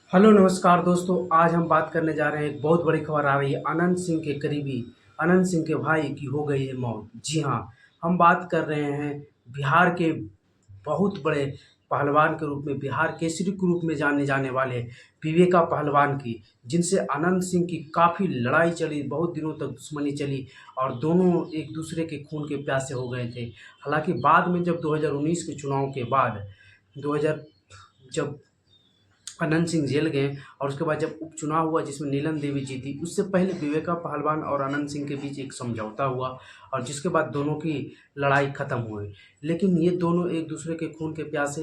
Hello नमस्कार दोस्तों। आज हम बात करने जा रहे हैं। एक बहुत बड़ी खबर आ रही है। अनंत सिंह के करीबी अनंत सिंह के भाई की हो गई है मौत। जी हाँ, हम बात कर रहे हैं बिहार के बहुत बड़े पहलवान के रूप में, बिहार केसरी के रूप में जाने जाने वाले विवेका पहलवान की, जिनसे अनंत सिंह की काफ़ी लड़ाई चली, बहुत दिनों तक दुश्मनी चली और दोनों एक दूसरे के खून के प्यासे हो गए थे। हालांकि बाद में जब 2019 के चुनाव के बाद 2000 जब अनंत सिंह जेल गए और उसके बाद जब उपचुनाव हुआ जिसमें नीलम देवी जीती, उससे पहले विवेका पहलवान और अनंत सिंह के बीच एक समझौता हुआ और जिसके बाद दोनों की लड़ाई खत्म हुई। लेकिन ये दोनों एक दूसरे के खून के प्यासे,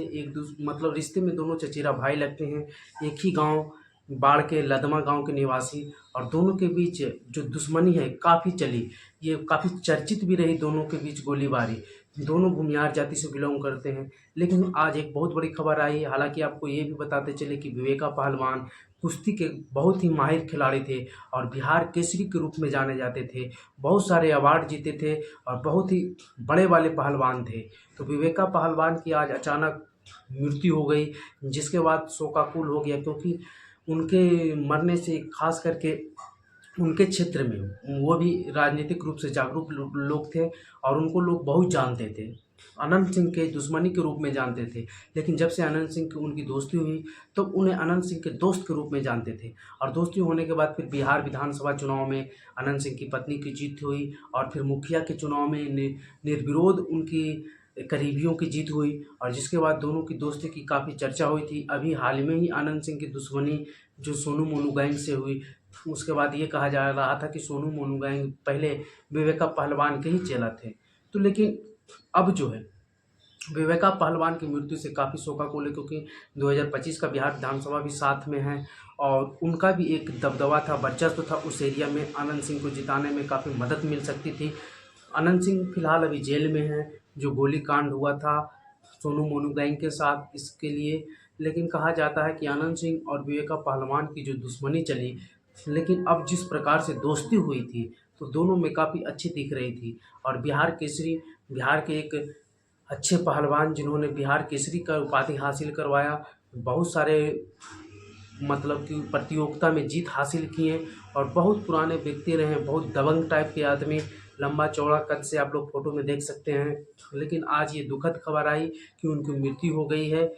मतलब रिश्ते में दोनों चचेरा भाई लगते हैं। एक ही गांव बाढ़ के लदमा गांव के निवासी, और दोनों के बीच जो दुश्मनी है काफ़ी चली। ये काफ़ी चर्चित भी रही, दोनों के बीच गोलीबारी। दोनों भूमियार जाति से बिलोंग करते हैं। लेकिन आज एक बहुत बड़ी खबर आई। हालांकि आपको ये भी बताते चले कि विवेका पहलवान कुश्ती के बहुत ही माहिर खिलाड़ी थे और बिहार केसरी के रूप में जाने जाते थे। बहुत सारे अवार्ड जीते थे और बहुत ही बड़े वाले पहलवान थे। तो विवेका पहलवान की आज अचानक मृत्यु हो गई, जिसके बाद शोकाकुल हो गया, क्योंकि उनके मरने से खास करके उनके क्षेत्र में वो भी राजनीतिक रूप से जागरूक लोग थे और उनको लोग बहुत जानते थे। अनंत सिंह के दुश्मनी के रूप में जानते थे। लेकिन जब से अनंत सिंह की उनकी दोस्ती हुई तो उन्हें अनंत सिंह के दोस्त के रूप में जानते थे। और दोस्ती होने के बाद फिर बिहार विधानसभा चुनाव में अनंत सिंह की पत्नी की जीत हुई और फिर मुखिया के चुनाव में निर्विरोध उनकी करीबियों की जीत हुई और जिसके बाद दोनों की दोस्ती की काफ़ी चर्चा हुई थी। अभी हाल में ही अनंत सिंह की दुश्मनी जो सोनू मोनू गैंग से हुई, उसके बाद ये कहा जा रहा था कि सोनू मोनू गैंग पहले विवेका पहलवान के ही चेला थे। तो लेकिन अब जो है विवेका पहलवान की मृत्यु से काफ़ी शोकाकुल है, क्योंकि 2025 का बिहार विधानसभा भी साथ में है और उनका भी एक दबदबा था, वर्चस्व था उस एरिया में। अनंत सिंह को जिताने में काफ़ी मदद मिल सकती थी। अनंत सिंह फिलहाल अभी जेल में है, जो गोलीकांड हुआ था सोनू मोनू गैंग के साथ, इसके लिए। लेकिन कहा जाता है कि अनंत सिंह और विवेका पहलवान की जो दुश्मनी चली, लेकिन अब जिस प्रकार से दोस्ती हुई थी तो दोनों में काफ़ी अच्छी दिख रही थी। और बिहार केसरी, बिहार के एक अच्छे पहलवान जिन्होंने बिहार केसरी का उपाधि हासिल करवाया, बहुत सारे मतलब कि प्रतियोगिता में जीत हासिल किए और बहुत पुराने व्यक्ति रहे, बहुत दबंग टाइप के आदमी, लंबा चौड़ा कद से आप लोग फोटो में देख सकते हैं। लेकिन आज ये दुखद खबर आई कि उनकी मृत्यु हो गई है।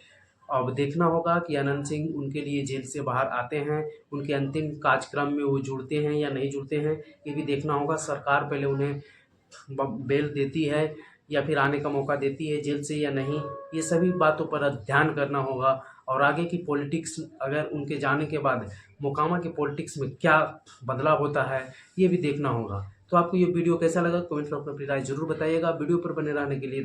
अब देखना होगा कि अनंत सिंह उनके लिए जेल से बाहर आते हैं, उनके अंतिम कार्यक्रम में वो जुड़ते हैं या नहीं जुड़ते हैं, ये भी देखना होगा। सरकार पहले उन्हें बेल देती है या फिर आने का मौका देती है जेल से या नहीं, ये सभी बातों पर ध्यान करना होगा। और आगे की पॉलिटिक्स, अगर उनके जाने के बाद मोकामा के पॉलिटिक्स में क्या बदलाव होता है, ये भी देखना होगा। तो आपको ये वीडियो कैसा लगा कमेंट में अपनी राय जरूर बताइएगा। वीडियो पर बने रहने के लिए